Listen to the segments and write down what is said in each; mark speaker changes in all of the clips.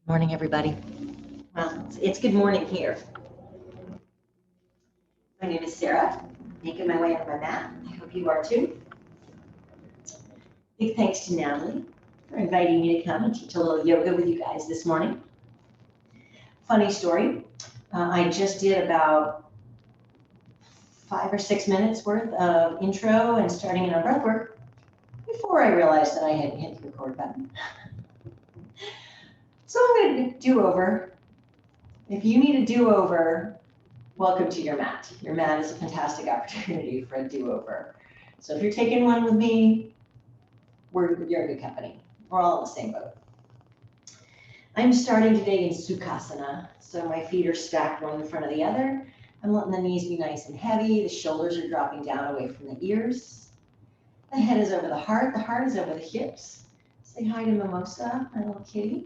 Speaker 1: Morning, everybody. Well, it's good morning here. My name is Sarah, making my way on my mat. I hope you are too. Big thanks to Natalie for inviting me to come and teach a little yoga with you guys this morning. Funny story, I just did about 5 or 6 minutes worth of intro and starting in our breath work before I realized that I hadn't hit the record button. So I'm going to do over. If you need a do-over, welcome to your mat. Your mat is a fantastic opportunity for a do-over. So if you're taking one with me, you're in good company. We're all in the same boat. I'm starting today in Sukhasana. So my feet are stacked one in front of the other. I'm letting the knees be nice and heavy. The shoulders are dropping down away from the ears. The head is over the heart is over the hips. Say hi to Mimosa, my little kitty.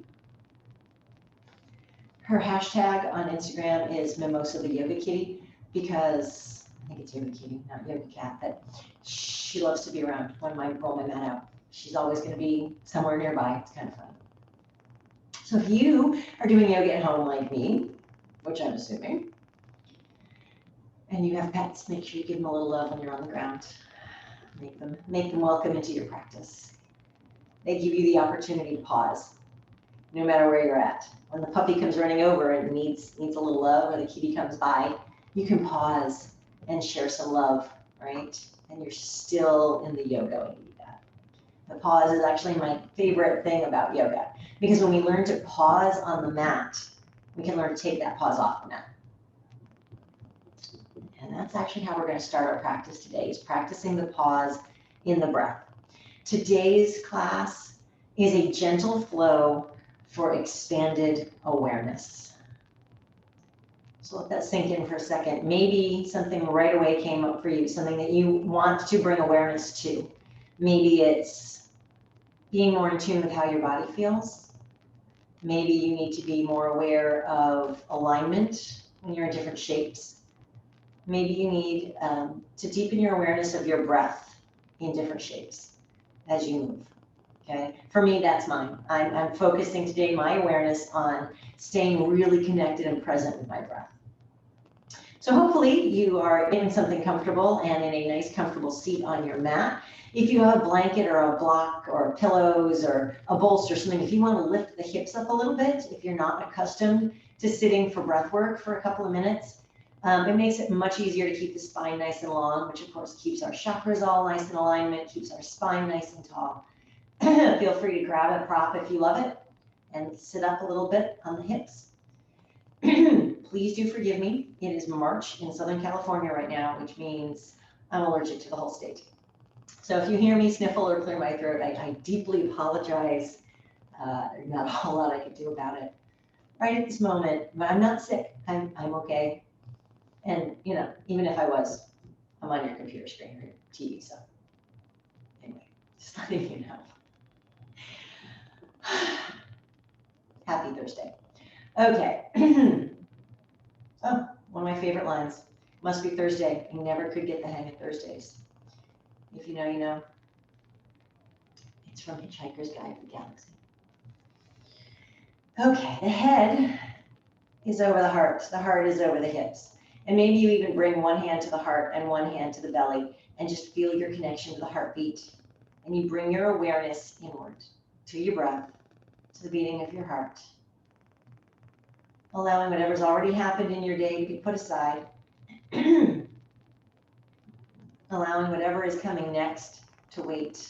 Speaker 1: Her hashtag on Instagram is Mimosa the Yoga Kitty because I think it's Yoga Kitty, not Yoga Cat, but she loves to be around when I roll my mat out. She's always going to be somewhere nearby. It's kind of fun. So if you are doing yoga at home like me, which I'm assuming, and you have pets, make sure you give them a little love when you're on the ground. Make them welcome into your practice. They give you the opportunity to pause, no matter where you're at. When the puppy comes running over and needs a little love, or the kitty comes by, you can pause and share some love, right? And you're still in the yoga when you do that. The pause is actually my favorite thing about yoga, because when we learn to pause on the mat, we can learn to take that pause off the mat. And that's actually how we're going to start our practice today, is practicing the pause in the breath. Today's class is a gentle flow for expanded awareness. So let that sink in for a second. Maybe something right away came up for you, something that you want to bring awareness to. Maybe it's being more in tune with how your body feels. Maybe you need to be more aware of alignment when you're in different shapes. Maybe you need to deepen your awareness of your breath in different shapes as you move. Okay, for me, that's mine. I'm focusing today my awareness on staying really connected and present with my breath. So hopefully you are in something comfortable and in a nice comfortable seat on your mat. If you have a blanket or a block or pillows or a bolster or something, if you want to lift the hips up a little bit, if you're not accustomed to sitting for breath work for a couple of minutes, it makes it much easier to keep the spine nice and long, which of course keeps our chakras all nice in alignment, keeps our spine nice and tall. Feel free to grab a prop if you love it and sit up a little bit on the hips. Please do forgive me. It is March in Southern California right now, which means I'm allergic to the whole state. So if you hear me sniffle or clear my throat, I deeply apologize. There's not a whole lot I can do about it right at this moment, but I'm not sick. I'm okay. And you know, even if I was, I'm on your computer screen or your TV, so anyway, just letting you know. Happy Thursday. Okay. Oh, one of my favorite lines. Must be Thursday. I never could get the hang of Thursdays. If you know, you know. It's from Hitchhiker's Guide to the Galaxy. Okay, the head is over the heart. The heart is over the hips. And maybe you even bring one hand to the heart and one hand to the belly and just feel your connection to the heartbeat. And you bring your awareness inward to your breath, to the beating of your heart. Allowing whatever's already happened in your day to be put aside. Allowing whatever is coming next to wait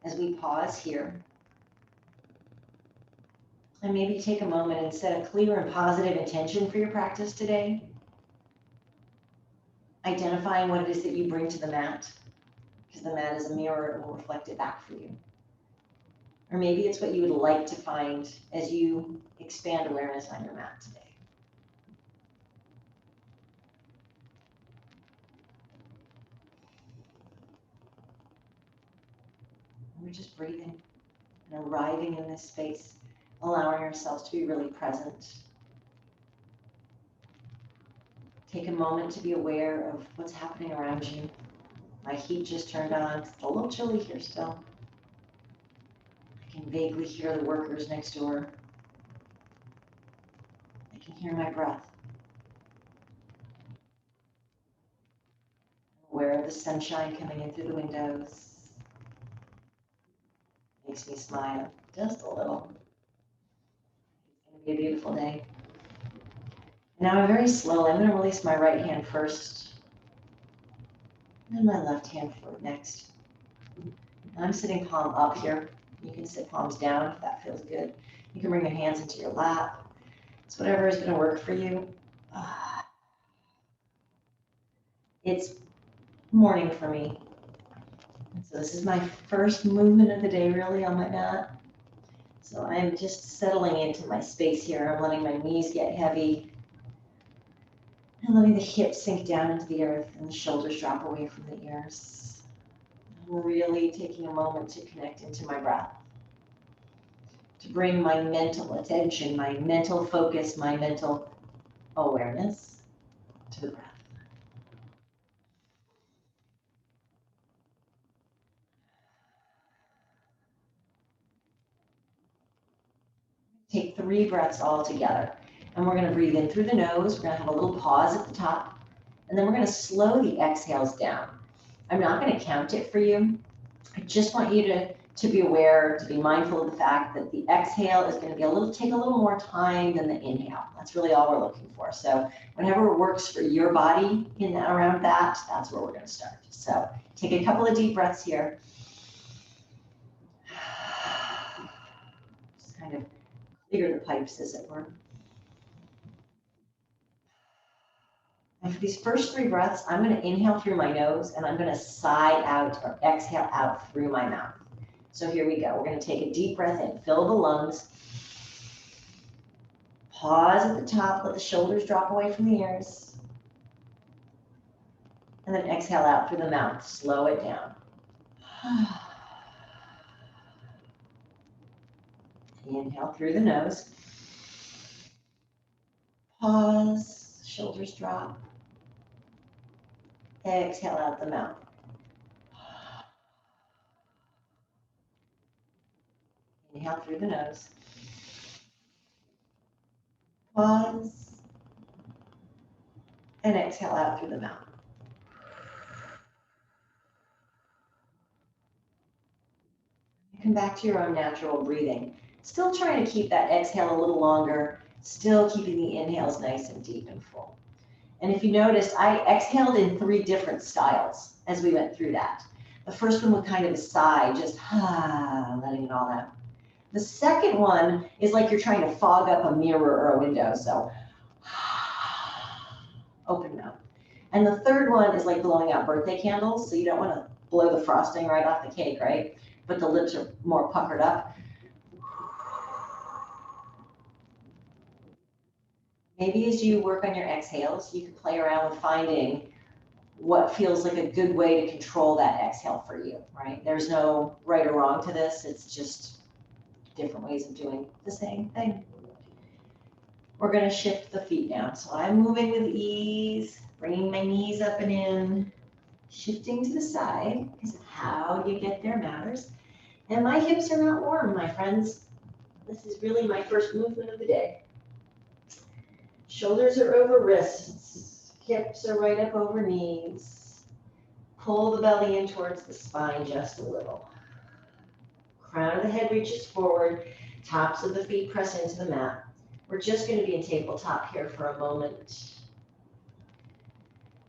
Speaker 1: as we pause here. And maybe take a moment and set a clear and positive intention for your practice today. Identifying what it is that you bring to the mat, because the mat is a mirror, it will reflect it back for you. Or maybe it's what you would like to find as you expand awareness on your mat today. We're just breathing and arriving in this space, allowing ourselves to be really present. Take a moment to be aware of what's happening around you. My heat just turned on. It's a little chilly here still. I can vaguely hear the workers next door. I can hear my breath. Aware of the sunshine coming in through the windows. Makes me smile just a little. It's going to be a beautiful day. Now I'm very slowly, I'm going to release my right hand first, and then my left hand next. And I'm sitting palm up here. You can sit palms down if that feels good. You can bring your hands into your lap. It's whatever is going to work for you. It's morning for me. And so this is my first movement of the day really on my mat. So I'm just settling into my space here. I'm letting my knees get heavy and letting the hips sink down into the earth and the shoulders drop away from the ears. I'm really taking a moment to connect into my breath, to bring my mental attention, my mental focus, my mental awareness to the breath. Take 3 breaths all together. And we're going to breathe in through the nose. We're going to have a little pause at the top. And then we're going to slow the exhales down. I'm not going to count it for you. I just want you to be aware, to be mindful of the fact that the exhale is going to take a little more time than the inhale. That's really all we're looking for. So whatever works for your body around that, that's where we're going to start. So take a couple of deep breaths here. Just kind of clear the pipes, as it were. And for these first 3 breaths, I'm going to inhale through my nose and I'm going to sigh out or exhale out through my mouth. So here we go. We're going to take a deep breath in, fill the lungs. Pause at the top, let the shoulders drop away from the ears. And then exhale out through the mouth, slow it down. Inhale through the nose. Pause, shoulders drop. Exhale out the mouth. Inhale through the nose. Pause. And exhale out through the mouth. Come back to your own natural breathing. Still trying to keep that exhale a little longer, still keeping the inhales nice and deep and full. And if you noticed, I exhaled in 3 different styles as we went through that. The first one was kind of a sigh, just letting it all out. The second one is like you're trying to fog up a mirror or a window, so open mouth. And the third one is like blowing out birthday candles, so you don't want to blow the frosting right off the cake, right? But the lips are more puckered up. Maybe as you work on your exhales, you can play around with finding what feels like a good way to control that exhale for you, right? There's no right or wrong to this. It's just different ways of doing the same thing. We're going to shift the feet down. So I'm moving with ease, bringing my knees up and in, shifting to the side, because how you get there matters. And my hips are not warm, my friends. This is really my first movement of the day. Shoulders are over wrists, hips are right up over knees. Pull the belly in towards the spine just a little. Crown of the head reaches forward, tops of the feet press into the mat. We're just going to be in tabletop here for a moment.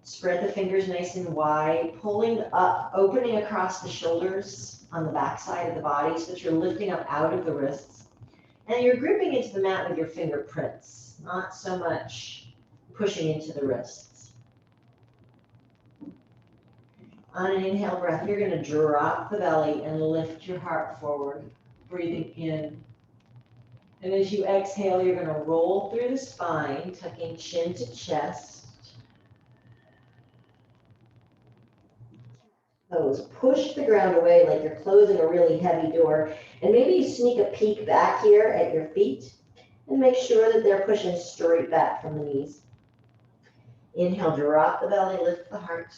Speaker 1: Spread the fingers nice and wide, pulling up, opening across the shoulders on the back side of the body so that you're lifting up out of the wrists. And you're gripping into the mat with your fingerprints, not so much pushing into the wrists. On an inhale breath, you're going to drop the belly and lift your heart forward, breathing in. And as you exhale, you're going to roll through the spine, tucking chin to chest. Push the ground away like you're closing a really heavy door. And maybe you sneak a peek back here at your feet and make sure that they're pushing straight back from the knees. Inhale, drop the belly, lift the heart.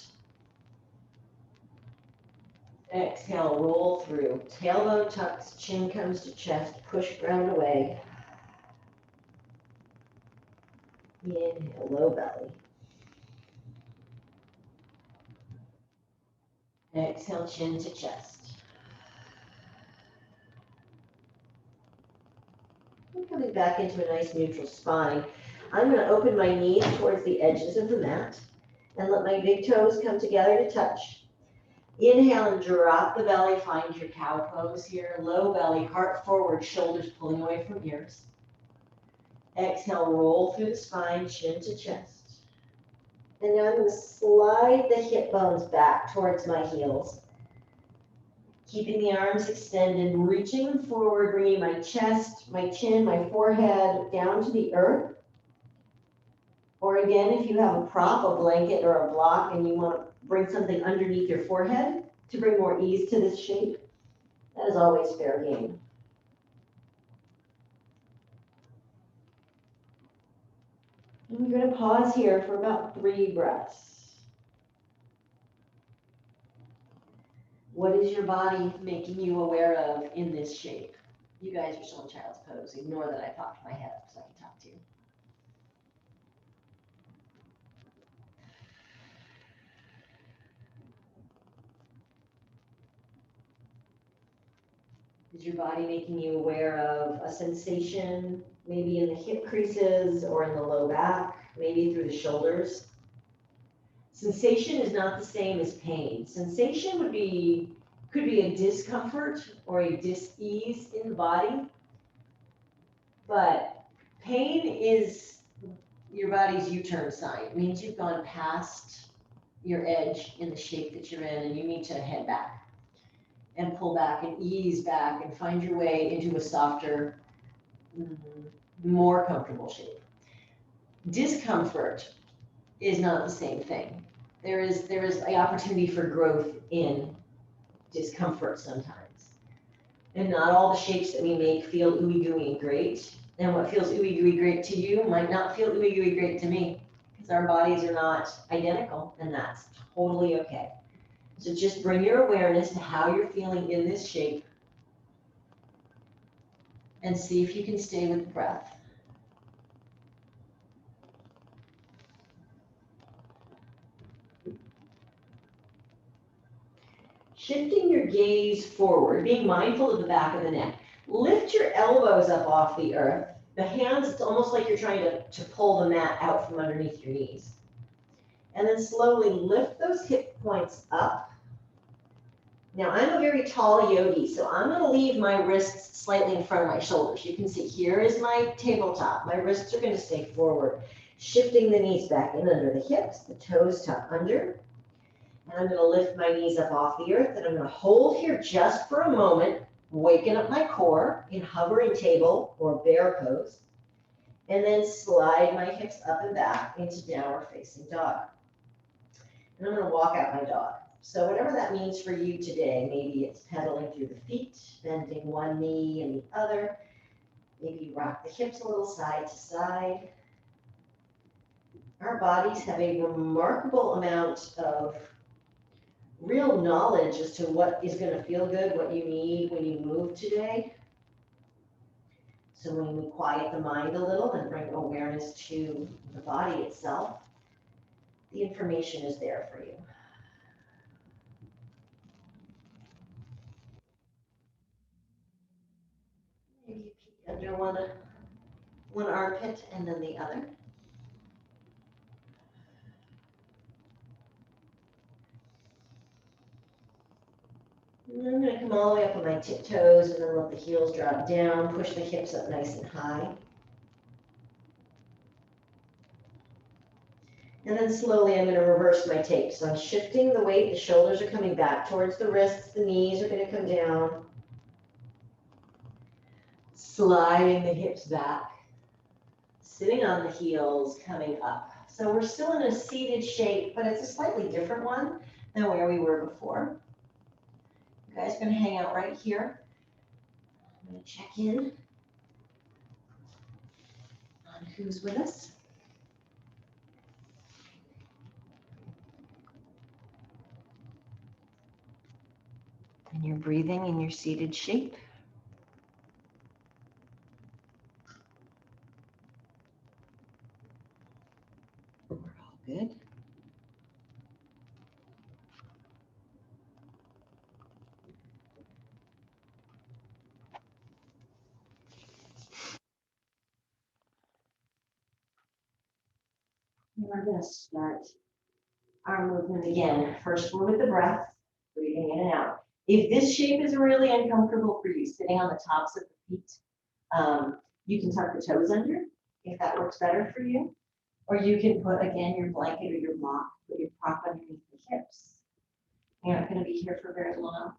Speaker 1: Exhale, roll through. Tailbone tucks, chin comes to chest, push ground away. Inhale, low belly. Exhale, chin to chest. And coming back into a nice neutral spine. I'm going to open my knees towards the edges of the mat and let my big toes come together to touch. Inhale and drop the belly, find your cow pose here. Low belly, heart forward, shoulders pulling away from ears. Exhale, roll through the spine, chin to chest. And now I'm going to slide the hip bones back towards my heels. Keeping the arms extended, reaching forward, bringing my chest, my chin, my forehead down to the earth. Or again, if you have a prop, a blanket, or a block, and you want to bring something underneath your forehead to bring more ease to this shape, that is always fair game. And we're going to pause here for about 3 breaths. What is your body making you aware of in this shape? You guys are still in child's pose. Ignore that I popped my head up so I can talk to you. Is your body making you aware of a sensation, maybe in the hip creases or in the low back, maybe through the shoulders? Sensation is not the same as pain. Sensation could be a discomfort or a dis-ease in the body, but pain is your body's U-turn sign. It means you've gone past your edge in the shape that you're in and you need to head back and pull back and ease back and find your way into a softer, more comfortable shape. Discomfort is not the same thing. There is an opportunity for growth in discomfort sometimes. And not all the shapes that we make feel ooey gooey and great. And what feels ooey gooey great to you might not feel ooey gooey great to me, because our bodies are not identical, and that's totally okay. So just bring your awareness to how you're feeling in this shape and see if you can stay with the breath. Shifting your gaze forward, being mindful of the back of the neck. Lift your elbows up off the earth. The hands, it's almost like you're trying to pull the mat out from underneath your knees. And then slowly lift those hip points up. Now I'm a very tall yogi, so I'm going to leave my wrists slightly in front of my shoulders. You can see here is my tabletop. My wrists are going to stay forward. Shifting the knees back in under the hips, the toes tuck under. And I'm going to lift my knees up off the earth, and I'm going to hold here just for a moment, waking up my core in hovering table or bear pose, and then slide my hips up and back into downward facing dog. And I'm going to walk out my dog. So whatever that means for you today, maybe it's pedaling through the feet, bending one knee and the other. Maybe you rock the hips a little side to side. Our bodies have a remarkable amount of real knowledge as to what is going to feel good, what you need when you move today. So when we quiet the mind a little and bring awareness to the body itself, the information is there for you. Maybe you peek under one armpit and then the other. And I'm going to come all the way up on my tiptoes and then let the heels drop down, push the hips up nice and high. And then slowly I'm going to reverse my take. So I'm shifting the weight, the shoulders are coming back towards the wrists, the knees are going to come down. Sliding the hips back, sitting on the heels, coming up. So we're still in a seated shape, but it's a slightly different one than where we were before. You guys are going to hang out right here. I'm going to check in on who's with us. And you're breathing in your seated shape. Good. We're going to start our movement again. First, we're with the breath, breathing in and out. If this shape is really uncomfortable for you, sitting on the tops of the feet, you can tuck the toes under if that works better for you. Or you can put, again, your blanket or your block, put your prop underneath the hips. You're not going to be here for very long.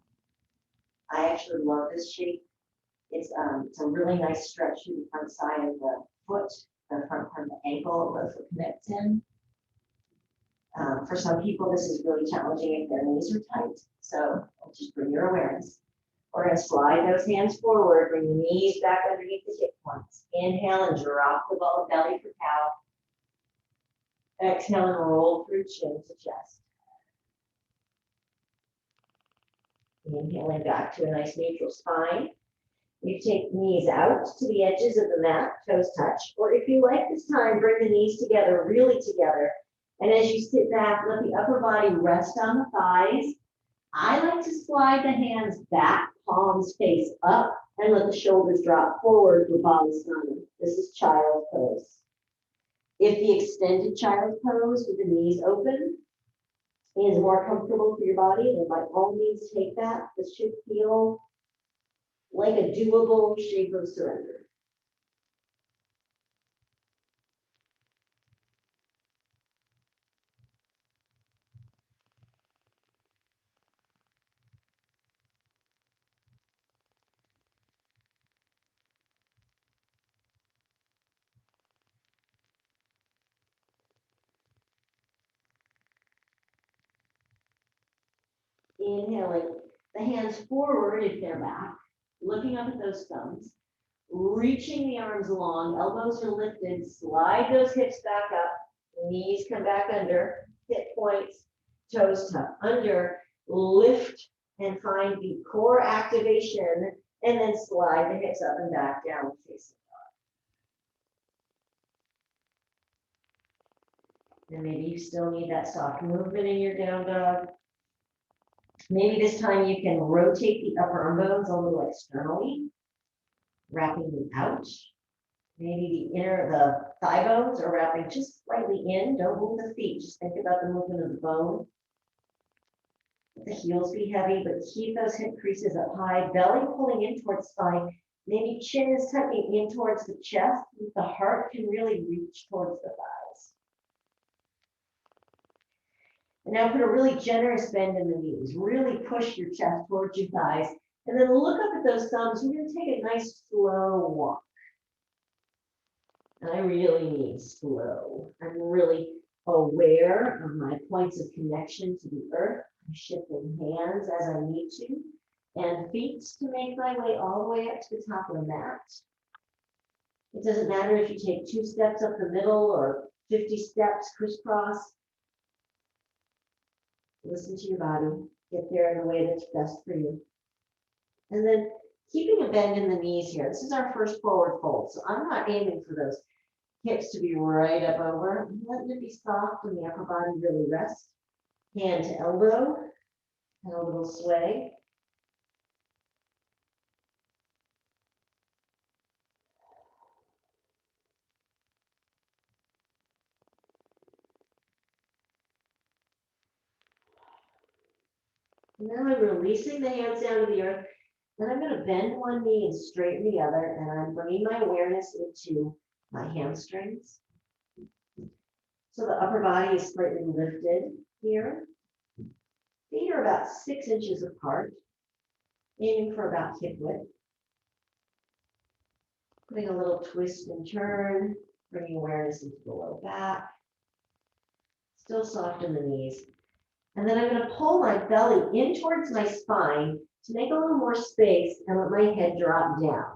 Speaker 1: I actually love this shape. It's a really nice stretch through the front side of the foot, the front part of the ankle, where the foot connects in. For some people, this is really challenging if their knees are tight. So just bring your awareness. We're going to slide those hands forward, bring the knees back underneath the hip points. Inhale and drop the ball of belly for cow. Exhale and roll through chin to chest. Inhaling back to a nice neutral spine. You take knees out to the edges of the mat, toes touch. Or if you like this time, bring the knees together, really together. And as you sit back, let the upper body rest on the thighs. I like to slide the hands back, palms face up, and let the shoulders drop forward for Shavasana. This is child's pose. If the extended child's pose with the knees open is more comfortable for your body, then by all means take that. This should feel like a doable shape of surrender. Inhaling the hands forward if they're back, looking up at those thumbs, reaching the arms long, elbows are lifted, slide those hips back up, knees come back under, hip points, toes tuck under, lift and find the core activation, and then slide the hips up and back down facing dog. And maybe you still need that soft movement in your down dog. Maybe this time you can rotate the upper arm bones a little externally, wrapping them out. Maybe the thigh bones are wrapping just slightly in. Don't move the feet. Just think about the movement of the bone. Let the heels be heavy, but keep those hip creases up high. Belly pulling in towards spine. Maybe chin is tucking in towards the chest. The heart can really reach towards the thighs. And now put a really generous bend in the knees. Really push your chest towards your thighs. And then look up at those thumbs. We're going to take a nice slow walk. And I really mean slow. I'm really aware of my points of connection to the earth. I'm shifting hands as I need to. And feet to make my way all the way up to the top of the mat. It doesn't matter if you take 2 steps up the middle or 50 steps crisscross. Listen to your body. Get there in a way that's best for you. And then keeping a bend in the knees here. This is our first forward fold. So I'm not aiming for those hips to be right up over. I'm letting it be soft and the upper body really rest. Hand to elbow and a little sway. Now I'm releasing the hands down to the earth. Then I'm going to bend one knee and straighten the other. And I'm bringing my awareness into my hamstrings. So the upper body is slightly lifted here. Feet are about 6 inches apart. Aiming for about hip width. Putting a little twist and turn. Bringing awareness into the low back. Still soft in the knees. And then I'm going to pull my belly in towards my spine to make a little more space and let my head drop down.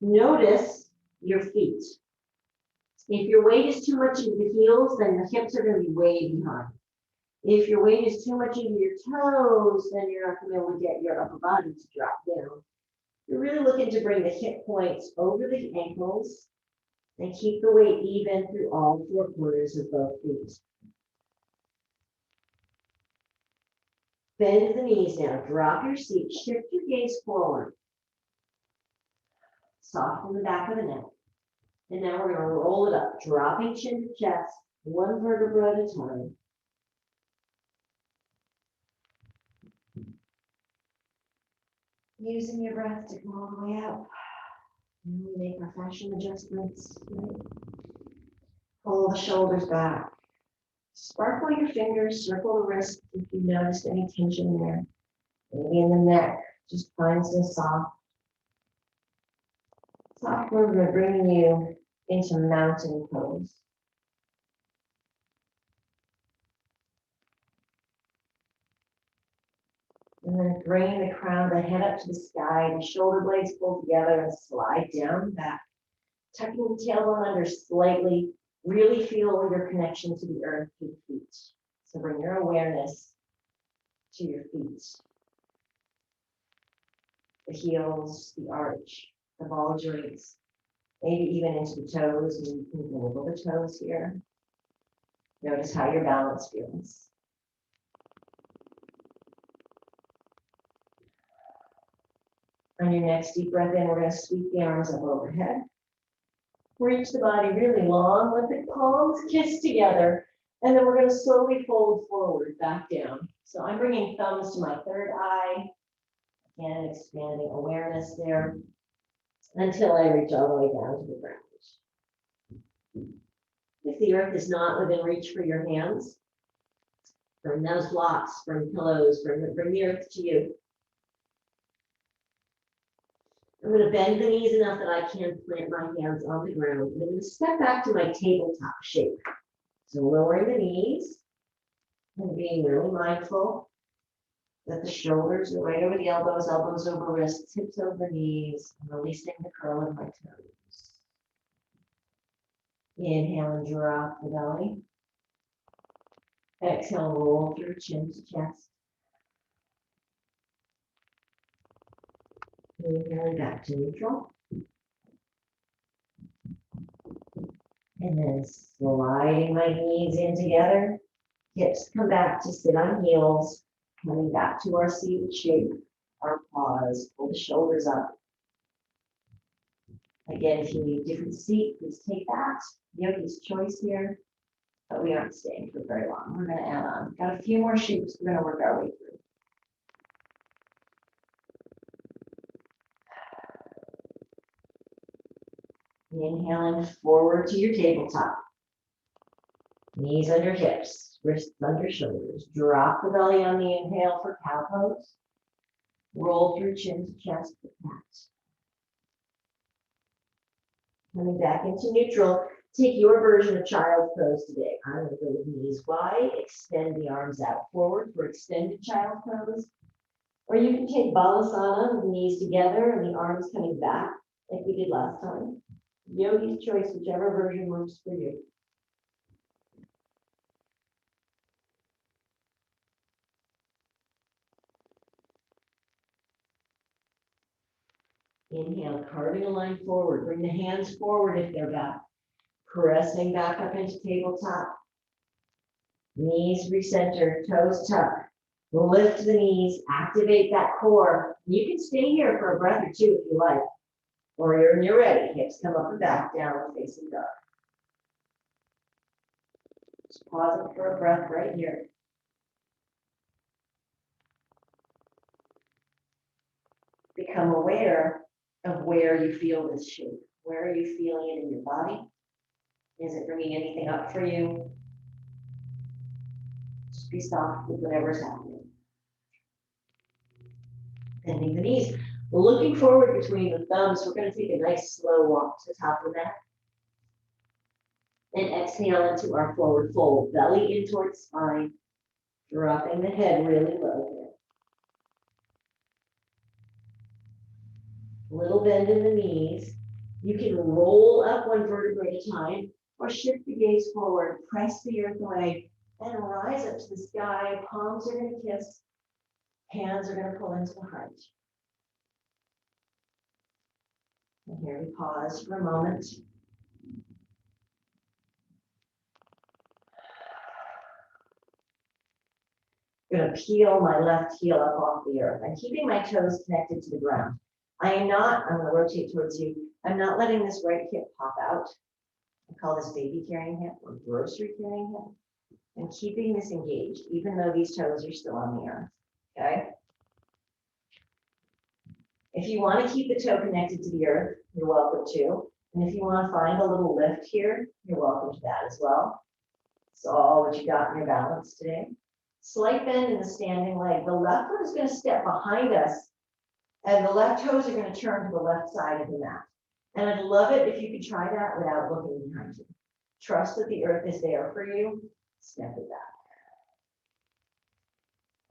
Speaker 1: Notice your feet. If your weight is too much into the heels, then the hips are going to be way behind. If your weight is too much into your toes, then you're not going to be able to get your upper body to drop down. You're really looking to bring the hip points over the ankles and keep the weight even through all 4 corners of both feet.
Speaker 2: Bend the knees now. Drop your seat. Shift your gaze forward. Soften the back of the neck. And now we're going to roll it up, dropping chin to chest, one vertebra at a time. Using your breath to come all the way up. And we make our fascial adjustments. Right? Pull the shoulders back. Sparkle your fingers, circle the wrist if you noticed any tension there. Maybe in the neck, just find some soft movement, bringing you into mountain pose. And then bring the crown of the head up to the sky, the shoulder blades pull together and slide down back. Tucking the tailbone under slightly, really feel your connection to the earth through the feet. So bring your awareness to your feet. The heels, the arch, the ball joints, maybe even into the toes, and you can wiggle the toes here. Notice how your balance feels. On your next deep breath in, we're going to sweep the arms up overhead. Reach the body really long, let the palms kiss together, and then we're going to slowly fold forward, back down. So I'm bringing thumbs to my third eye, again, expanding awareness there, until I reach all the way down to the ground. If the earth is not within reach for your hands, bring those blocks, bring pillows, bring the earth to you. I'm going to bend the knees enough that I can plant my hands on the ground. And I'm going to step back to my tabletop shape. So lowering the knees and being really mindful that the shoulders are right over the elbows, elbows over wrists, hips over knees, and releasing the curl of my toes. Inhale and drop the belly. Exhale, roll through chin to chest. Inhaling back to neutral. And then sliding my knees in together. Hips come back to sit on heels. Coming back to our seated shape. Our pause. Pull the shoulders up. Again, if you need a different seat, please take that. Yogi's choice here. But we aren't staying for very long. We're going to add on. Got a few more shapes we're going to work our way through. Inhaling forward to your tabletop. Knees under hips, wrists under shoulders. Drop the belly on the inhale for cow pose. Roll through chin to chest for cat. Coming back into neutral. Take your version of child's pose today. I'm going to go with knees wide, extend the arms out forward for extended child pose. Or you can take Balasana with the knees together and the arms coming back like we did last time. Yogi's choice, whichever version works for you. Inhale, carving a line forward. Bring the hands forward if they're back. Pressing back up into tabletop. Knees recenter, toes tuck. Lift the knees, activate that core. You can stay here for a breath or two if you like. Or when you're ready, hips come up and back, downward facing dog. Just pausing for a breath right here. Become aware of where you feel this shape. Where are you feeling it in your body? Is it bringing anything up for you? Just be soft with whatever's happening. Bending the knees. Looking forward between the thumbs, we're going to take a nice slow walk to the top of the mat. And exhale into our forward fold. Belly in towards spine. Dropping the head really low here. Little bend in the knees. You can roll up one vertebra at a time or shift the gaze forward, press the earth away, and rise up to the sky. Palms are going to kiss. Hands are going to pull into the heart. And here we pause for a moment. I'm going to peel my left heel up off the earth. I'm keeping my toes connected to the ground. I'm going to rotate towards you. I'm not letting this right hip pop out. I call this baby carrying hip or grocery carrying hip. I'm keeping this engaged, even though these toes are still on the earth, okay? If you want to keep the toe connected to the earth, you're welcome to. And if you want to find a little lift here, you're welcome to that as well. It's all what you got in your balance today. Slight bend in the standing leg. The left foot is going to step behind us, and the left toes are going to turn to the left side of the mat. And I'd love it if you could try that without looking behind you. Trust that the earth is there for you. Step it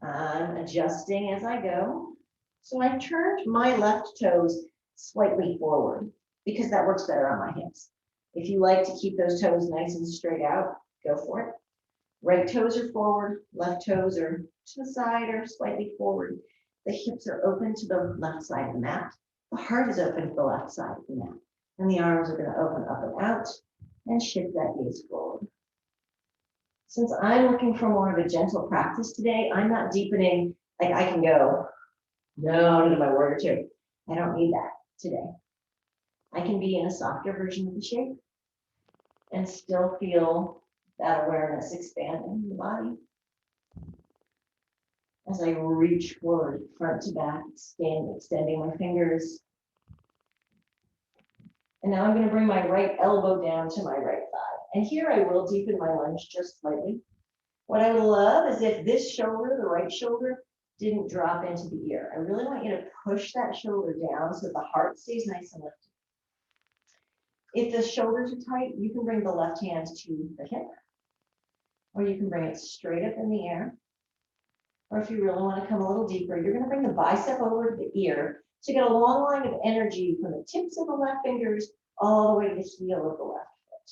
Speaker 2: back. I'm adjusting as I go. So I've turned my left toes slightly forward because that works better on my hips. If you like to keep those toes nice and straight out, go for it. Right toes are forward, left toes are to the side or slightly forward. The hips are open to the left side of the mat. The heart is open to the left side of the mat. And the arms are going to open up and out and shift that gaze forward. Since I'm looking for more of a gentle practice today, I'm not deepening, like I can go, no, into my warrior two. I don't need that today. I can be in a softer version of the shape and still feel that awareness expanding in the body. As I reach forward, front to back, extending my fingers. And now I'm going to bring my right elbow down to my right thigh. And here I will deepen my lunge just slightly. What I would love is if this shoulder, the right shoulder, didn't drop into the ear. I really want you to push that shoulder down so the heart stays nice and lifted. If the shoulders are tight, you can bring the left hand to the hip, or you can bring it straight up in the air. Or if you really want to come a little deeper, you're going to bring the bicep over to the ear to get a long line of energy from the tips of the left fingers all the way to the heel of the left foot.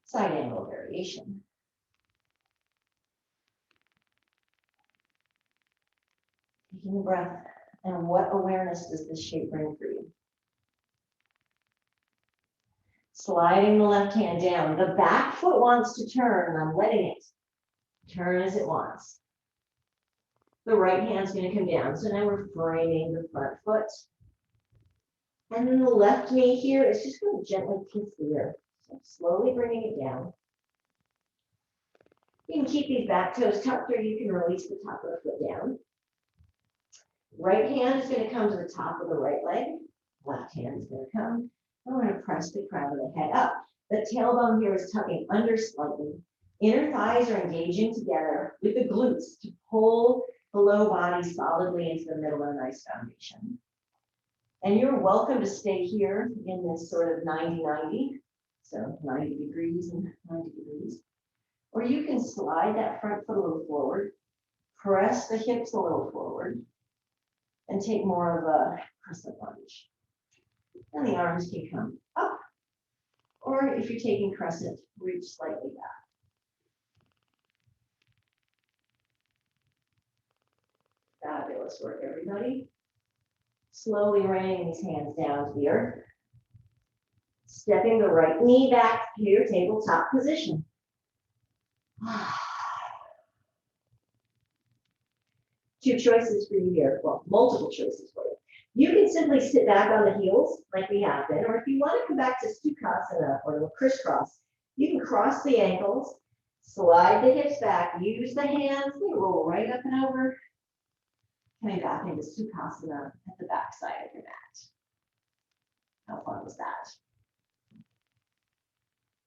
Speaker 2: Side angle variation. Taking a breath, and what awareness does this shape bring for you? Sliding the left hand down. The back foot wants to turn, and I'm letting it turn as it wants. The right hand's going to come down. So now we're framing the front foot. And then the left knee here is just going to gently kiss the earth. So slowly bringing it down. You can keep these back toes tucked, or you can release the top of the foot down. Right hand is going to come to the top of the right leg. Left hand is going to come. And we're going to press the crown of the head up. The tailbone here is tucking under slightly. Inner thighs are engaging together with the glutes to pull the low body solidly into the middle of a nice foundation. And you're welcome to stay here in this sort of 90-90. So 90 degrees and 90 degrees. Or you can slide that front foot a little forward, press the hips a little forward, and take more of a crescent lunge. And the arms can come up. Or if you're taking crescent, reach slightly back. Fabulous work, everybody. Slowly raining these hands down to the earth. Stepping the right knee back to your tabletop position. Two choices for you here. Well, multiple choices for you. You can simply sit back on the heels like we have been, or if you want to come back to Sukasana or crisscross, you can cross the ankles, slide the hips back, use the hands, they roll right up and over, coming back into Sukasana at the back side of your mat. How fun was that?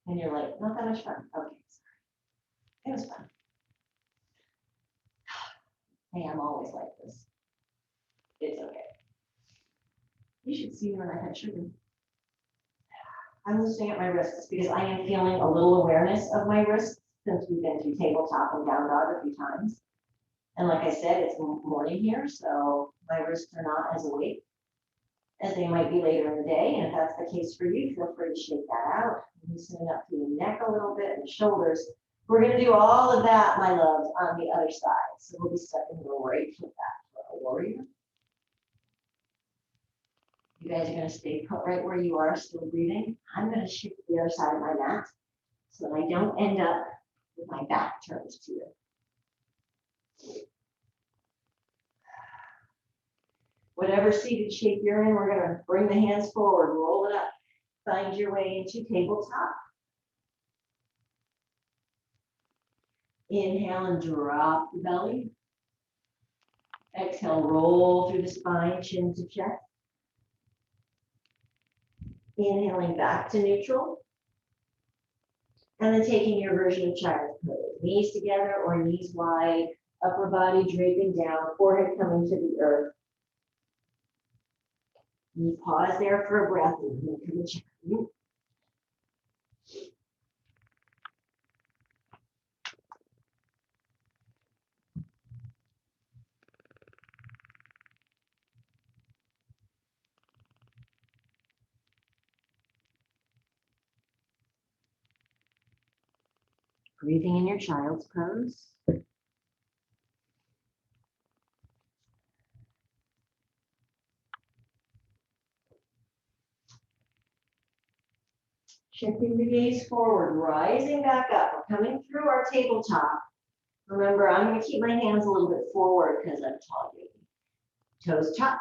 Speaker 2: And you're like, not that much fun. Okay, sorry. It was fun. Hey, I'm always like this. It's okay. You should see me when I had sugar. I'm loosening up my wrists because I am feeling a little awareness of my wrists since we've been through tabletop and down dog a few times. And like I said, it's morning here, so my wrists are not as awake as they might be later in the day. And if that's the case for you, feel free to shake that out. Loosening up through the neck a little bit and the shoulders. We're going to do all of that, my loves, on the other side. So we'll be stepping the right foot back for a warrior. You guys are going to stay put right where you are, still breathing. I'm going to shift to the other side of my mat so that I don't end up with my back turned to it. Whatever seated shape you're in, we're going to bring the hands forward, roll it up, find your way into tabletop. Inhale and drop the belly. Exhale, roll through the spine, chin to chest. Inhaling back to neutral. And then taking your version of child's pose. Knees together or knees wide, upper body draping down, forehead coming to the earth. You pause there for a breath and then come to child. Breathing in your child's pose. Shifting the gaze forward, rising back up. We're coming through our tabletop. Remember, I'm going to keep my hands a little bit forward because I'm talking. Toes tuck,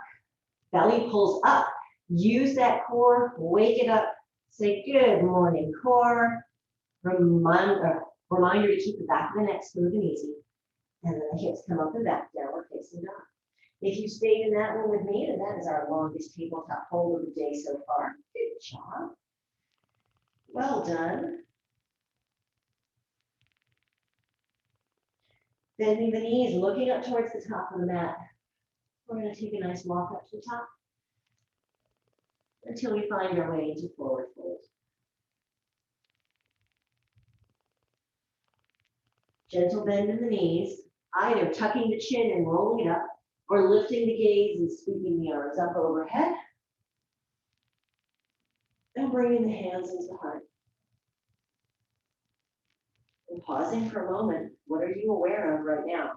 Speaker 2: belly pulls up. Use that core, wake it up. Say good morning, core. Reminder to keep the back of the neck smooth and easy. And then the hips come up and back, downward facing dog. If you stayed in that one with me, then that is our longest tabletop hold of the day so far. Good job. Well done. Bending the knees, looking up towards the top of the mat. We're going to take a nice walk up to the top until we find our way into forward fold. Gentle bend in the knees, either tucking the chin and rolling it up, or lifting the gaze and sweeping the arms up overhead. And bringing the hands into the heart. And pausing for a moment, what are you aware of right now?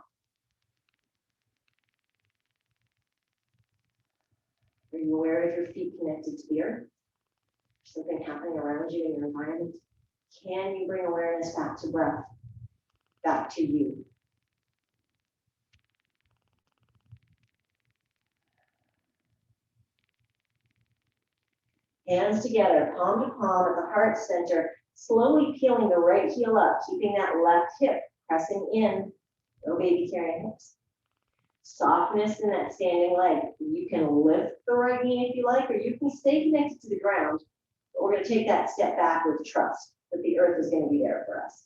Speaker 2: Are you aware of your feet connected to the earth? Something happening around you in your environment? Can you bring awareness back to breath, back to you? Hands together, palm to palm at the heart center, slowly peeling the right heel up, keeping that left hip pressing in, no baby carrying hips. Softness in that standing leg. You can lift the right knee if you like, or you can stay connected to the ground. But we're going to take that step back with trust that the earth is going to be there for us.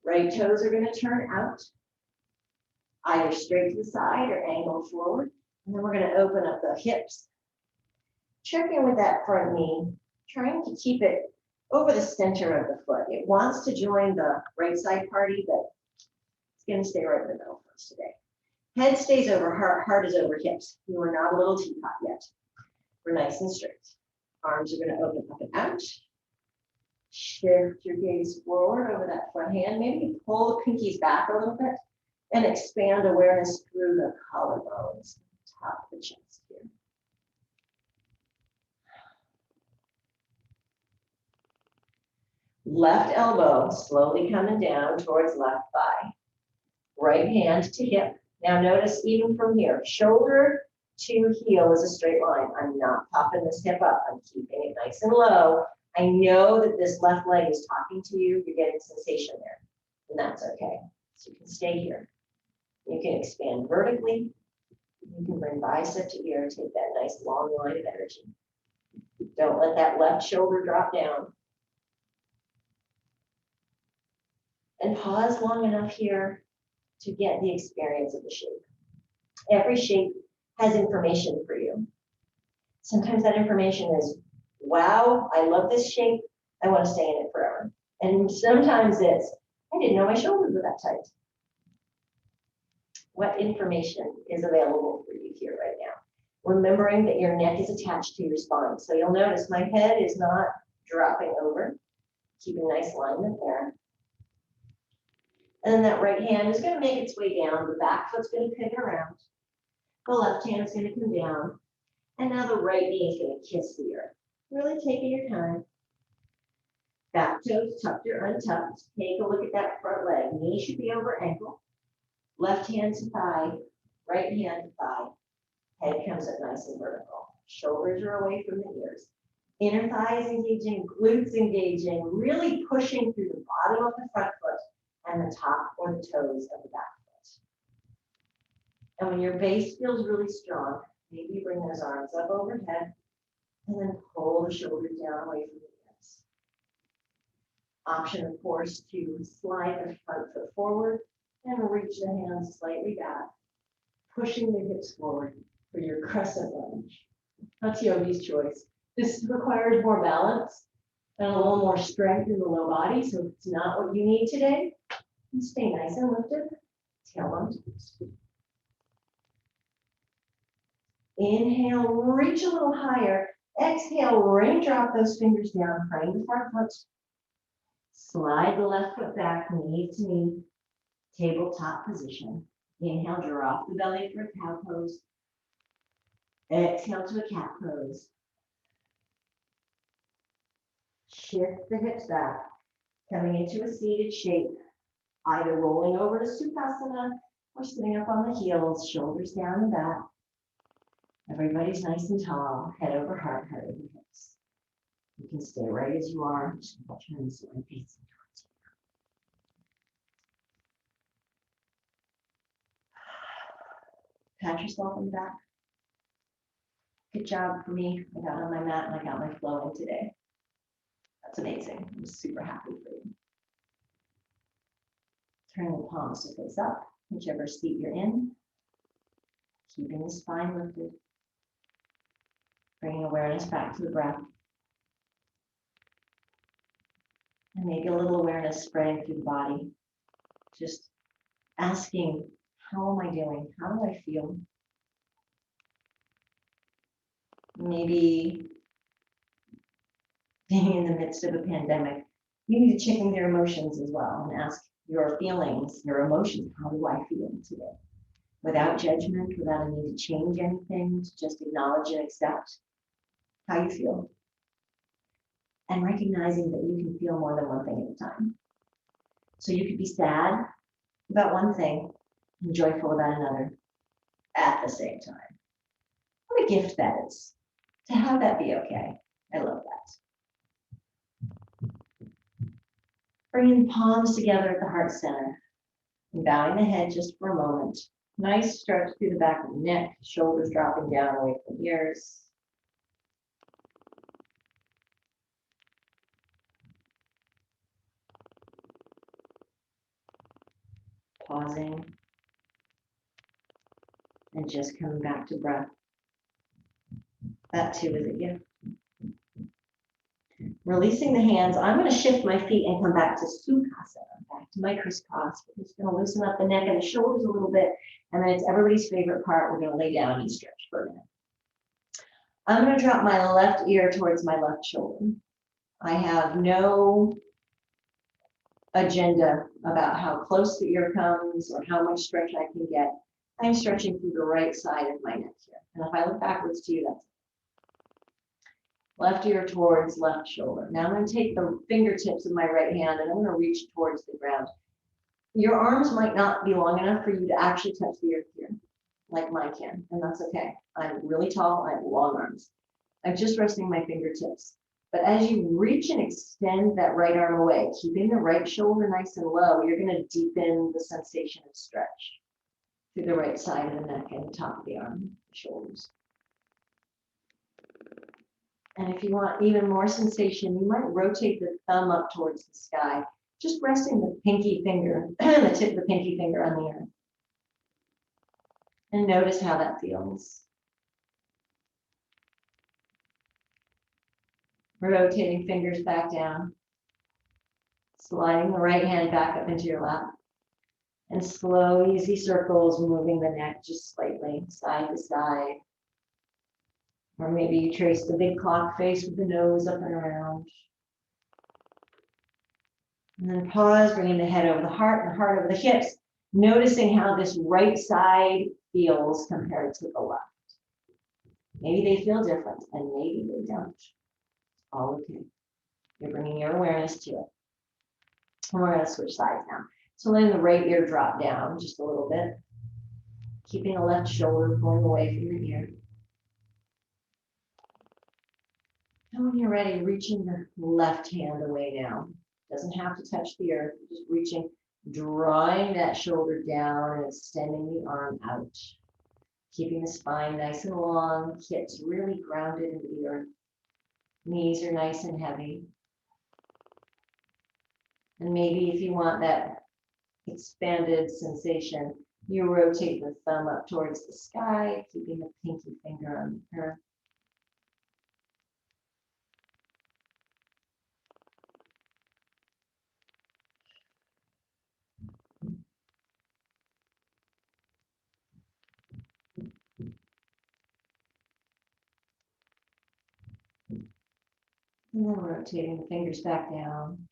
Speaker 2: Right toes are going to turn out, either straight to the side or angled forward. And then we're going to open up the hips. Check in with that front knee, trying to keep it over the center of the foot. It wants to join the right side party, but it's going to stay right in the middle for us today. Head stays over heart, heart is over hips. You are not a little teapot yet. We're nice and straight. Arms are going to open up and out. Shift your gaze forward over that front hand. Maybe pull the pinkies back a little bit and expand awareness through the collarbones, top of the chest here. Left elbow slowly coming down towards left thigh. Right hand to hip. Now notice even from here, shoulder to heel is a straight line. I'm not popping this hip up. I'm keeping it nice and low. I know that this left leg is talking to you. You're getting sensation there, and that's okay. So you can stay here. You can expand vertically. You can bring bicep to ear, take that nice long line of energy. Don't let that left shoulder drop down. And pause long enough here to get the experience of the shape. Every shape has information for you. Sometimes that information is, wow, I love this shape. I want to stay in it forever. And sometimes it's, I didn't know my shoulders were that tight. What information is available for you here right now? Remembering that your neck is attached to your spine. So you'll notice my head is not dropping over. Keeping nice alignment there. And then that right hand is going to make its way down. The back foot's going to pivot around. The left hand is going to come down. And now the right knee is going to kiss the earth. Really taking your time. Back toes tucked or untucked. Take a look at that front leg. Knee should be over ankle. Left hand to thigh, right hand to thigh. Head comes up nice and vertical. Shoulders are away from the ears. Inner thighs engaging, glutes engaging, really pushing through the bottom of the front foot and the top or the toes of the back foot. And when your base feels really strong, maybe bring those arms up overhead and then pull the shoulders down away from the ears. Option, of course, to slide the front foot forward and reach the hands slightly back, pushing the hips forward for your crescent lunge. That's yogi's choice. This requires more balance and a little more strength in the low body. So if it's not what you need today, stay nice and lifted. Tailbone twist. Inhale, reach a little higher. Exhale, raindrop those fingers down, praying the front foot. Slide the left foot back, knee to knee, tabletop position. Inhale, drop the belly for a cow pose. Exhale to a cat pose. Shift the hips back, coming into a seated shape, either rolling over to Shavasana or sitting up on the heels, shoulders down and back. Everybody's nice and tall, head over heart, heart over hips. You can stay right as you are. Just turn this way, facing towards you. Pat yourself on the back. Good job for me. I got on my mat and I got my flow in today. That's amazing. I'm super happy for you. Turn the palms to face up, whichever seat you're in. Keeping the spine lifted. Bringing awareness back to the breath. And maybe a little awareness spreading through the body. Just asking, how am I doing? How do I feel? Maybe being in the midst of a pandemic, you need to check in your emotions as well and ask your feelings, your emotions, how do I feel today? Without judgment, without a need to change anything, to just acknowledge and accept how you feel. And recognizing that you can feel more than one thing at a time. So you could be sad about one thing and joyful about another at the same time. What a gift that is, to have that be okay. I love that. Bringing the palms together at the heart center and bowing the head just for a moment. Nice stretch through the back of the neck, shoulders dropping down away from the ears. Pausing and just coming back to breath. That too is a gift. Releasing the hands, I'm going to shift my feet and come back to Sukhasana, back to my crisscross. We're just going to loosen up the neck and the shoulders a little bit, and then it's everybody's favorite part. We're going to lay down and stretch for a minute. I'm going to drop my left ear towards my left shoulder. I have no agenda about how close the ear comes or how much stretch I can get. I'm stretching through the right side of my neck here. And if I look backwards to you, that's left ear towards left shoulder. Now I'm going to take the fingertips of my right hand and I'm going to reach towards the ground. Your arms might not be long enough for you to actually touch the earth here, like mine can, and that's okay. I'm really tall, I have long arms. I'm just resting my fingertips. But as you reach and extend that right arm away, keeping the right shoulder nice and low, you're going to deepen the sensation of stretch through the right side of the neck and the top of the arm, shoulders. And if you want even more sensation, you might rotate the thumb up towards the sky, just resting the pinky finger, the tip of the pinky finger on the earth. And notice how that feels. Rotating fingers back down. Sliding the right hand back up into your lap. And slow, easy circles, moving the neck just slightly, side to side. Or maybe you trace the big clock face with the nose up and around. And then pause, bringing the head over the heart and the heart over the hips. Noticing how this right side feels compared to the left. Maybe they feel different and maybe they don't. All okay. You're bringing your awareness to it. And we're going to switch sides now. So letting the right ear drop down just a little bit, keeping the left shoulder pulling away from the ear. And when you're ready, reaching the left hand away now. Doesn't have to touch the earth, just reaching, drawing that shoulder down and extending the arm out. Keeping the spine nice and long, hips really grounded into the earth. Knees are nice and heavy. And maybe if you want that expanded sensation, you rotate the thumb up towards the sky, keeping the pinky finger on the earth. And then rotating the fingers back down.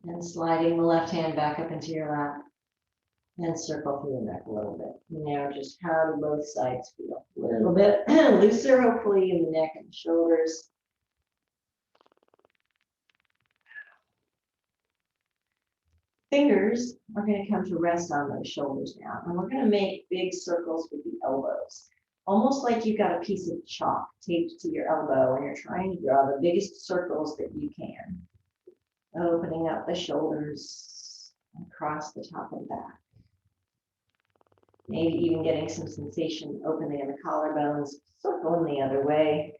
Speaker 2: And sliding the left hand back up into your lap. And circle through the neck a little bit. Now just how do both sides feel? A little bit looser, hopefully, in the neck and shoulders. Fingers are going to come to rest on those shoulders now. And we're going to make big circles with the elbows. Almost like you've got a piece of chalk taped to your elbow and you're trying to draw the biggest circles that you can. Opening up the shoulders across the top and back. Maybe even getting some sensation opening in the collarbones, circling the other way.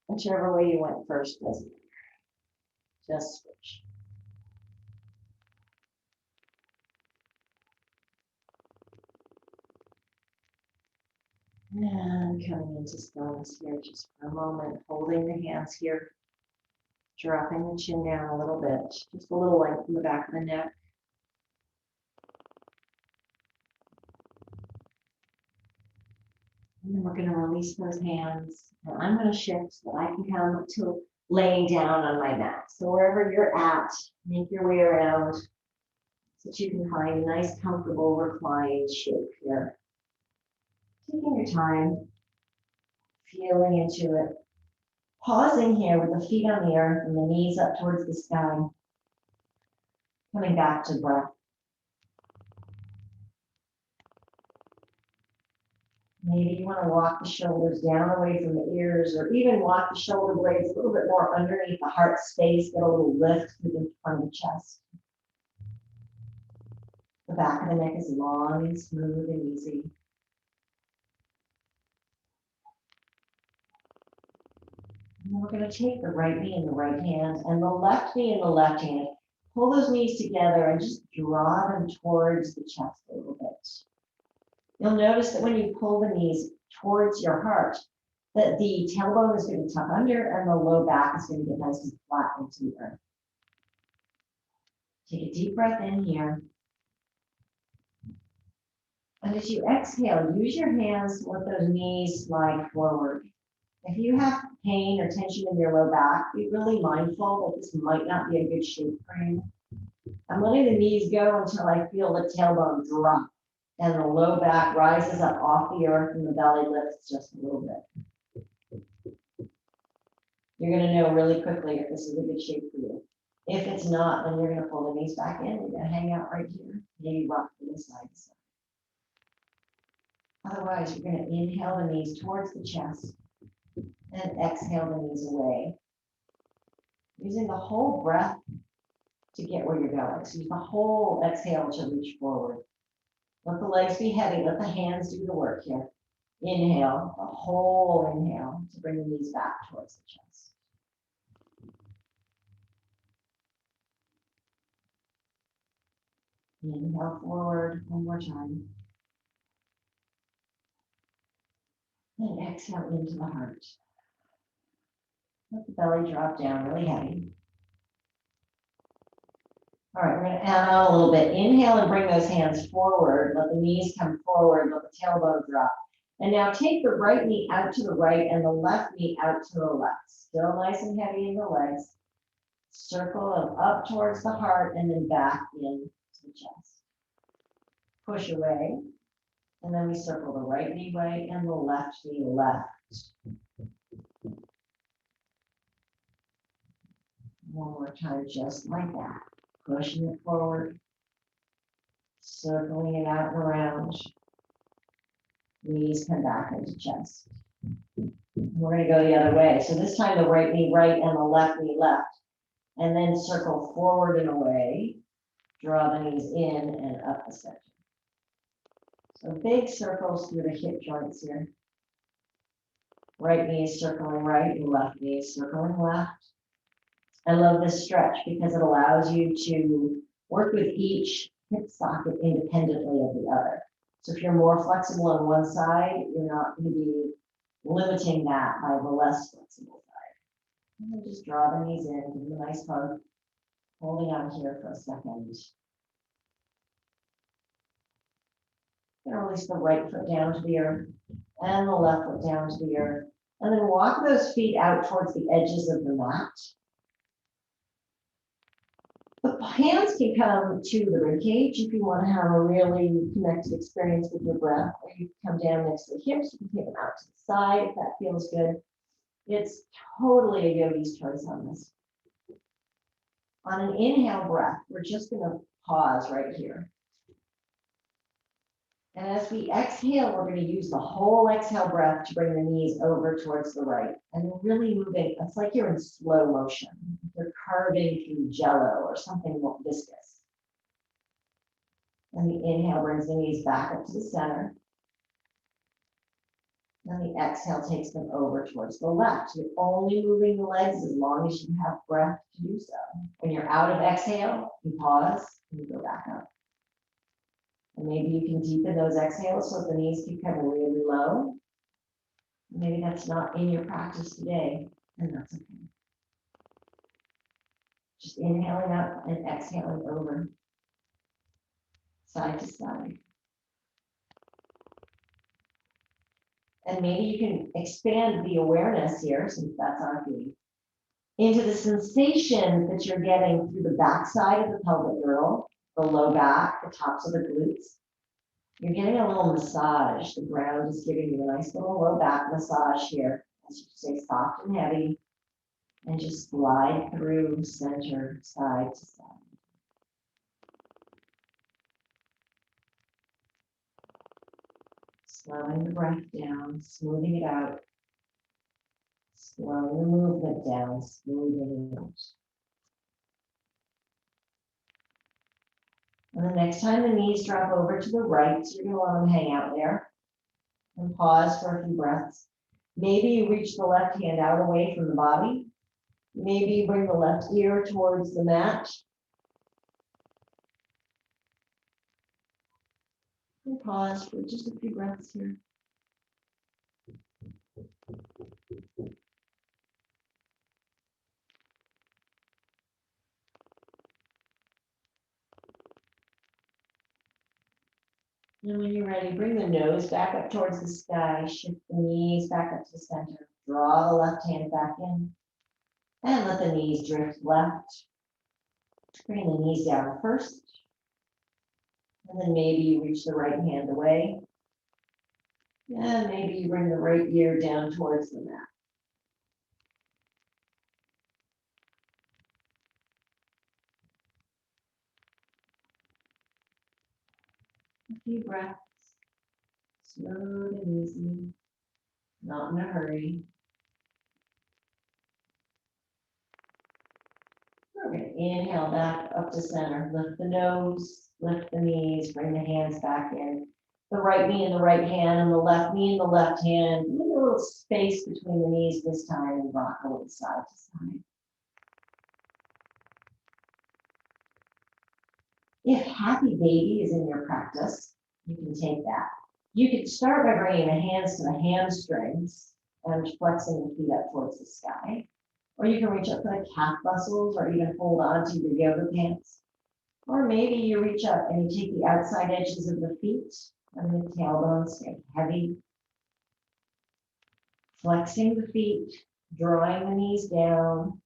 Speaker 2: Whichever way you went first doesn't matter. Just switch. And coming into stillness here just for a moment, holding the hands here, dropping the chin down a little bit, just a little length in the back of the neck. And then we're going to release those hands, and I'm going to shift so that I can come to laying down on my mat. So wherever you're at, make your way around so that you can find a nice, comfortable, reclined shape here. Taking your time, feeling into it. Pausing here with the feet on the earth and the knees up towards the sky. Coming back to breath. Maybe you want to walk the shoulders down away from the ears, or even walk the shoulder blades a little bit more underneath the heart space, get a little lift through the front of the chest. The back of the neck is long and smooth and easy. And then we're going to take the right knee in the right hand and the left knee in the left hand. Pull those knees together and just draw them towards the chest a little bit. You'll notice that when you pull the knees towards your heart, that the tailbone is going to tuck under and the low back is going to get nice and flat into the earth. Take a deep breath in here. And as you exhale, use your hands to let those knees slide forward. If you have pain or tension in your low back, be really mindful that this might not be a good shape for you. I'm letting the knees go until I feel the tailbone drop and the low back rises up off the earth and the belly lifts just a little bit. You're going to know really quickly if this is a good shape for you. If it's not, then you're going to pull the knees back in. You're going to hang out right here. Maybe rock to the side to side. Otherwise, you're going to inhale the knees towards the chest and exhale the knees away. Using the whole breath to get where you're going. So use the whole exhale to reach forward. Let the legs be heavy. Let the hands do the work here. Inhale, a whole inhale to bring the knees back towards the chest. Inhale forward one more time. And exhale into the heart. Let the belly drop down really heavy. All right, we're going to add on a little bit. Inhale and bring those hands forward. Let the knees come forward. Let the tailbone drop. And now take the right knee out to the right and the left knee out to the left. Still nice and heavy in the legs. Circle them up towards the heart and then back into the chest. Push away. And then we circle the right knee right and the left knee left. One more time, just like that. pushing it forward, circling it out and around. Knees come back into chest. We're going to go the other way. So this time the right knee right and the left knee left. And then circle forward and away. Draw the knees in and up the center. So big circles through the hip joints here. Right knee is circling right and left knee is circling left. I love this stretch because it allows you to work with each hip socket independently of the other. So if you're more flexible on one side, you're not going to be limiting that by the less flexible side. And then just draw the knees in, give them a nice hug, holding on here for a second. And release the right foot down to the earth and the left foot down to the earth. And then walk those feet out towards the edges of the mat. The hands can come to the rib cage if you want to have a really connected experience with your breath, or you can come down next to the hips. You can take them out to the side if that feels good. It's totally a yogi's choice on this. On an inhale breath, we're just going to pause right here. And as we exhale, we're going to use the whole exhale breath to bring the knees over towards the right. And really moving, it's like you're in slow motion. You're carving through jello or something more viscous. And the inhale brings the knees back up to the center. And the exhale takes them over towards the left. You're only moving the legs as long as you have breath to do so. When you're out of exhale, you pause and you go back up. And maybe you can deepen those exhales so that the knees can come really low. Maybe that's not in your practice today, and that's okay. Just inhaling up and exhaling over, side to side. And maybe you can expand the awareness here, since that's our theme, into the sensation that you're getting through the backside of the pelvic girdle, the low back, the tops of the glutes. You're getting a little massage. The ground is giving you a nice little low back massage here. As you stay soft and heavy, and just glide through center, side to side. Slowing the breath down, smoothing it out. Slowing the movement down, smoothing it out. And the next time the knees drop over to the right, so you're going to let them hang out there. And pause for a few breaths. Maybe you reach the left hand out away from the body. Maybe you bring the left ear towards the mat. And pause for just a few breaths here. And when you're ready, bring the nose back up towards the sky, shift the knees back up to the center, draw the left hand back in, and let the knees drift left. Bring the knees down first, and then maybe you reach the right hand away, and maybe you bring the right ear down towards the mat. A few breaths, smooth and easy, not in a hurry. We're going to inhale back up to center, lift the nose, lift the knees, bring the hands back in. The right knee in the right hand and the left knee in the left hand. Leave a little space between the knees this time and rock a little side to side. If happy baby is in your practice, you can take that. You can start by bringing the hands to the hamstrings and flexing the feet up towards the sky. Or you can reach up to the calf muscles or even hold on to your yoga pants. Or maybe you reach up and you take the outside edges of the feet and the tailbones stay heavy. Flexing the feet, drawing the knees down.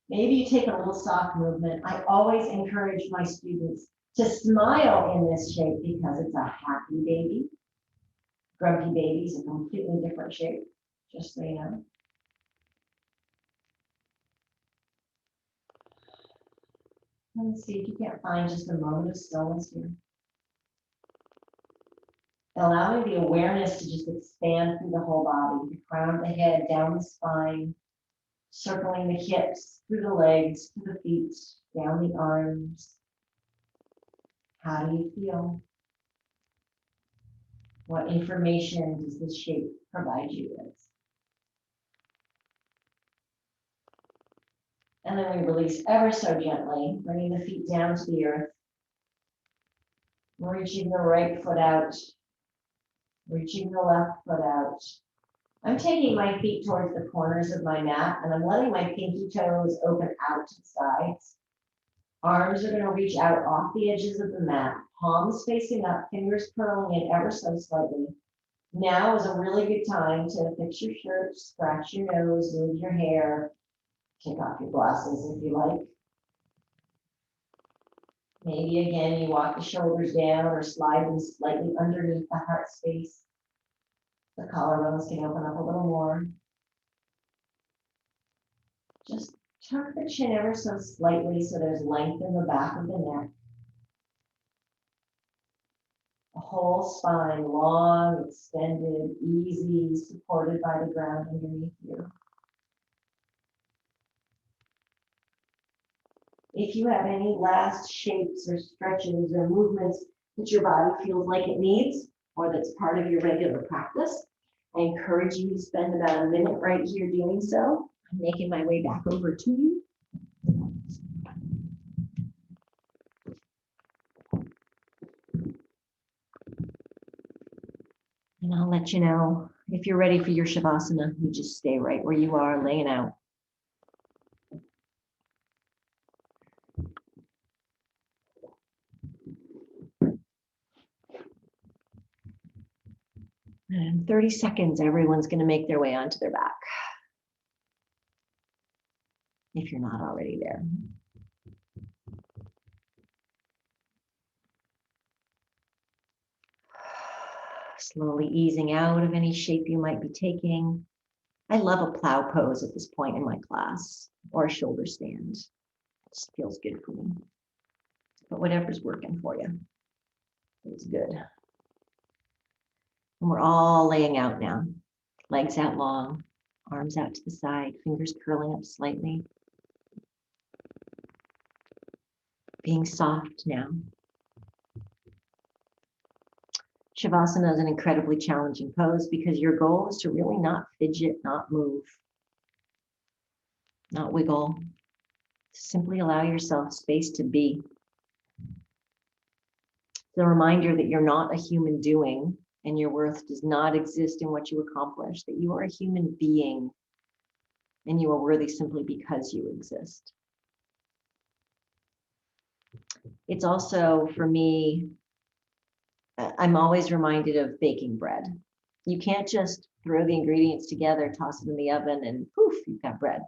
Speaker 2: Maybe you take a little soft movement. I always encourage my students to smile in this shape because it's a happy baby. Grumpy baby is a completely different shape, just so you know. Let's see if you can't find just a moment of stillness here. Allowing the awareness to just expand through the whole body, the crown of the head, down the spine, circling the hips, through the legs, through the feet, down the arms. How do you feel? What information does this shape provide you with? And then we release ever so gently, bringing the feet down to the earth. Reaching the right foot out, reaching the left foot out. I'm taking my feet towards the corners of my mat and I'm letting my pinky toes open out to the sides. Arms are going to reach out off the edges of the mat, palms facing up, fingers curling in ever so slightly. Now is a really good time to fix your shirt, scratch your nose, move your hair, take off your glasses if you like. Maybe again, you walk the shoulders down or slide them slightly underneath the heart space. The collarbones can open up a little more. Just tuck the chin ever so slightly so there's length in the back of the neck. The whole spine, long, extended, easy, supported by the ground underneath you. If you have any last shapes or stretches or movements that your body feels like it needs, or that's part of your regular practice, I encourage you to spend about a minute right here doing so. I'm making my way back over to you. And I'll let you know if you're ready for your Shavasana, you just stay right where you are, laying out. And in 30 seconds, everyone's going to make their way onto their back, if you're not already there. Slowly easing out of any shape you might be taking. I love a plow pose at this point in my class, or a shoulder stand. It just feels good for me. But whatever's working for you is good. And we're all laying out now. Legs out long, arms out to the side, fingers curling up slightly. Being soft now. Shavasana is an incredibly challenging pose because your goal is to really not fidget, not move, not wiggle. Simply allow yourself space to be. It's a reminder that you're not a human doing and your worth does not exist in what you accomplish, that you are a human being and you are worthy simply because you exist. It's also, for me, I'm always reminded of baking bread. You can't just throw the ingredients together, toss it in the oven, and poof, you've got bread.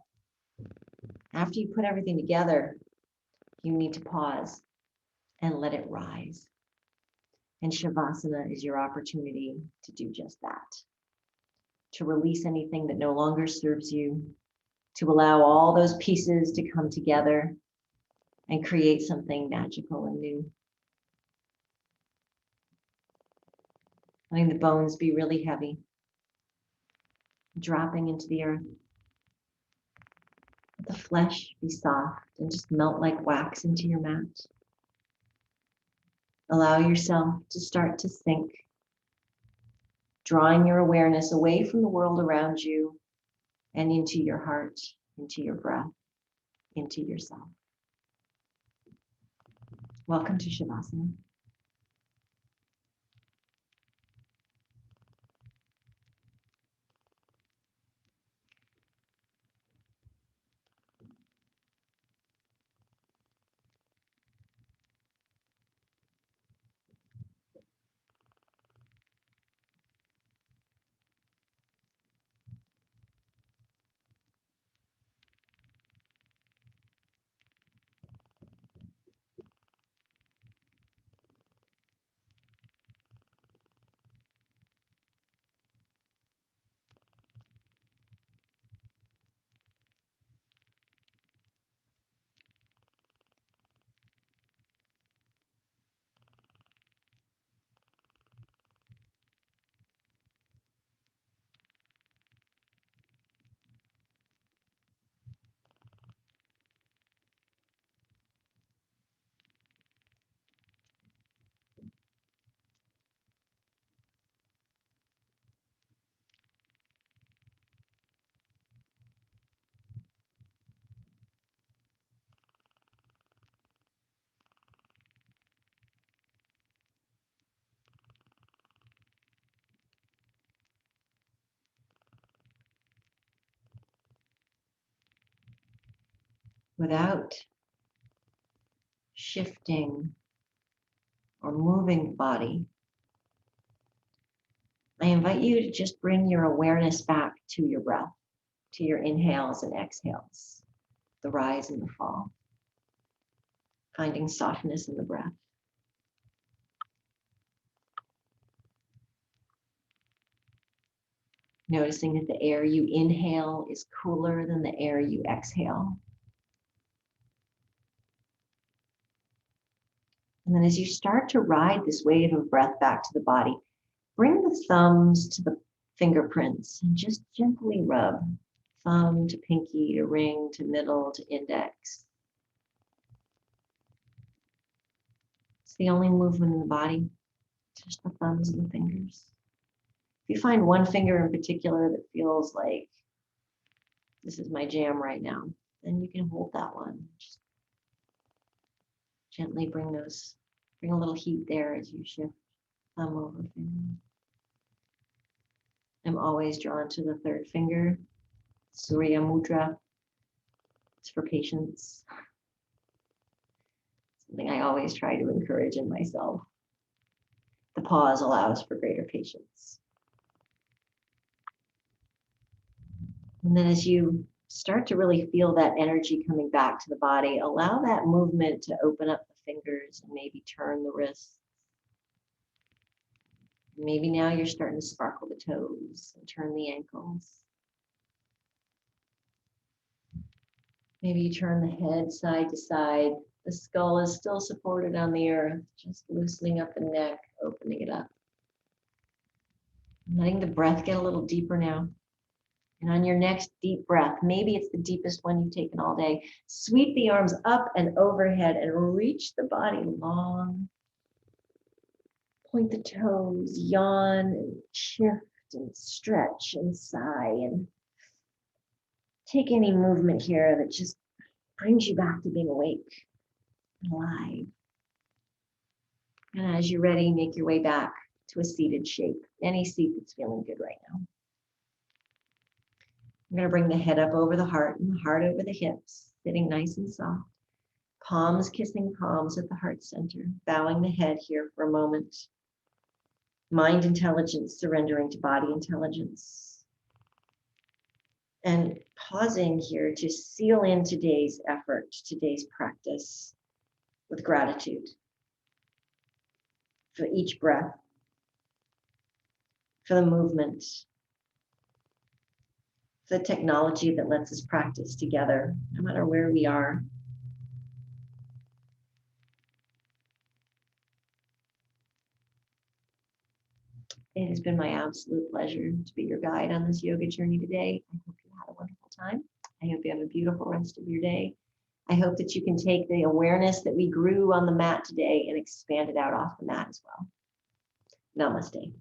Speaker 2: After you put everything together, you need to pause and let it rise. And Shavasana is your opportunity to do just that. To release anything that no longer serves you, to allow all those pieces to come together and create something magical and new. Letting the bones be really heavy, dropping into the earth. Let the flesh be soft and just melt like wax into your mat. Allow yourself to start to sink, drawing your awareness away from the world around you and into your heart, into your breath, into yourself. Welcome to Shavasana. without shifting or moving the body, I invite you to just bring your awareness back to your breath, to your inhales and exhales, the rise and the fall, finding softness in the breath. Noticing that the air you inhale is cooler than the air you exhale. And then as you start to ride this wave of breath back to the body, bring the thumbs to the fingerprints and just gently rub. Thumb to pinky to ring to middle to index. It's the only movement in the body, just the thumbs and the fingers. If you find one finger in particular that feels like this is my jam right now, then you can hold that one. Just gently bring a little heat there as you shift thumb over finger. I'm always drawn to the third finger, Surya Mudra. It's for patience. Something I always try to encourage in myself. The pause allows for greater patience. And then as you start to really feel that energy coming back to the body, allow that movement to open up the fingers and maybe turn the wrists. Maybe now you're starting to sparkle the toes and turn the ankles. Maybe you turn the head side to side. The skull is still supported on the earth, just loosening up the neck, opening it up. Letting the breath get a little deeper now. And on your next deep breath, maybe it's the deepest one you've taken all day, sweep the arms up and overhead and reach the body long. Point the toes, yawn and shift and stretch and sigh and take any movement here that just brings you back to being awake and alive. And as you're ready, make your way back to a seated shape, any seat that's feeling good right now. I'm going to bring the head up over the heart and the heart over the hips, sitting nice and soft. Palms kissing palms at the heart center, bowing the head here for a moment. Mind intelligence surrendering to body intelligence. And pausing here to seal in today's effort, today's practice with gratitude for each breath, for the movement, for the technology that lets us practice together, no matter where we are. It has been my absolute pleasure to be your guide on this yoga journey today. I hope you had a wonderful time. I hope you have a beautiful rest of your day. I hope that you can take the awareness that we grew on the mat today and expand it out off the mat as well. Namaste.